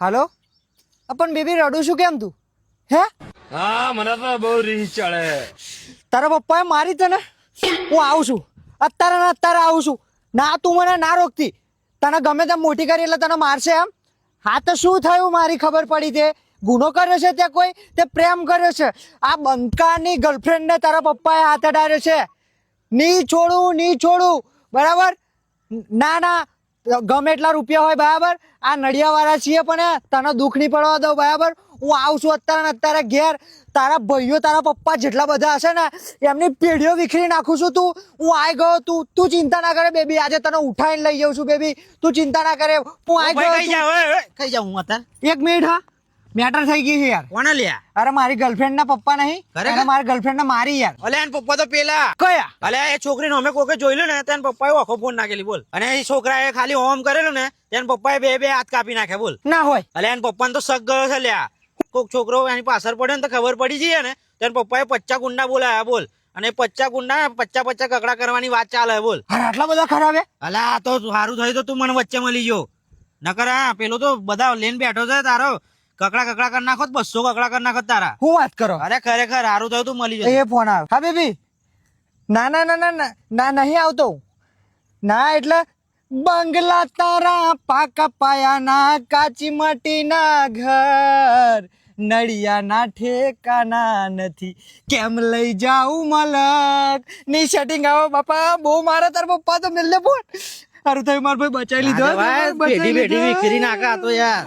હાલો પણ બેબી રડું છું કેમ તું હે? હા મને તો બહુ રીહ ચડે. તારા પપ્પાએ મારી તને? હું આવું છું અત્યારે ને અત્યારે આવું છું. ના તું મને ના રોકતી. તને ગમે તેમ મોટી કરી એટલે તને મારશે એમ? હા તો શું થયું મારી ખબર પડી તે ગુનો કર્યો છે તે કોઈ તે પ્રેમ કર્યો છે? આ બંકાની ગર્લફ્રેન્ડને તારા પપ્પાએ હાથ અડાડ્યો છે. ની છોડું બરાબર. ના ના ગમે એટલા રૂપિયા હોય બરાબર. આ નડિયા વાળા છીએ પણ તને દુઃખ નહીં પડવા દઉં બરાબર. હું આવું છું અત્યારે ને અત્યારે ઘેર. તારા ભાઈઓ તારા પપ્પા જેટલા બધા હશે ને એમની પેઢીઓ વિખરી નાખું છું. હું આઈ ગયો. તું ચિંતા ના કરે બેબી. આજે તને ઉઠાઈને લઈ જાઉં છું બેબી. તું ચિંતા ના કરે. હું આઈ ગયો. કઈ જાવ હું અત્યારે? એક મિનિટ હા મેટર થઈ ગઈ છે યાર. કોને લ્યા? અરે મારી ગર્લફ્રેન્ડ ના પપ્પા નહીં ખરેખર? અને મારી ગર્લફ્રેન્ડ ને મારી યાર. અલે એન પપ્પા તો પેલા કયા? અલે એ છોકરીને અમે કોકે જોઈ લો ને તેન પપ્પાએ આખો ફોન નાખેલી બોલ. અને એ છોકરાએ ખાલી હોમ કરેલું ને તેન પપ્પાએ બે હાથ કાપી નાખ્યા બોલ. ના હોય. અલે એન પપ્પાને તો શક ગયો છે લ્યા. કોક છોકરો એની પાછળ પડ્યો ને તો ખબર પડી જઈએ ને તેન પપ્પાએ 50 ગુંડા બોલાયા બોલ. અને 50 ગુંડા 50 કકડા કરવાની વાત ચાલે બોલ. અરે આટલા બધા ખરાબ હે? અલા આ તો સારું થયું તો તું મને વચ્ચે મળી ગયો. નકર હા પેલો તો બધા લઈને બેઠો છે તારો કકડા કરી નાખો 200 કકડા કરી નાખો તારા. હું વાત કરો? અરે ખરેખર સારું થયું તું મળી જશે. એ ફોન આવે. હા બેબી. ના ના ના ના ના નહીં આવતો. ના એટલે બંગલા તારા પાકા પાયાના કાચી માટીના ઘર નડિયાના ઠેકાના નથી કેમ લઈ જાઉં મલક ની સેટિંગ આવો બાપા બહુ મારા તાર પપ્પા તો મિલને ફોન. સારું થયું મારો ભાઈ બચાવી લીધો. પેઢી વિખરી નાખા તો યાર.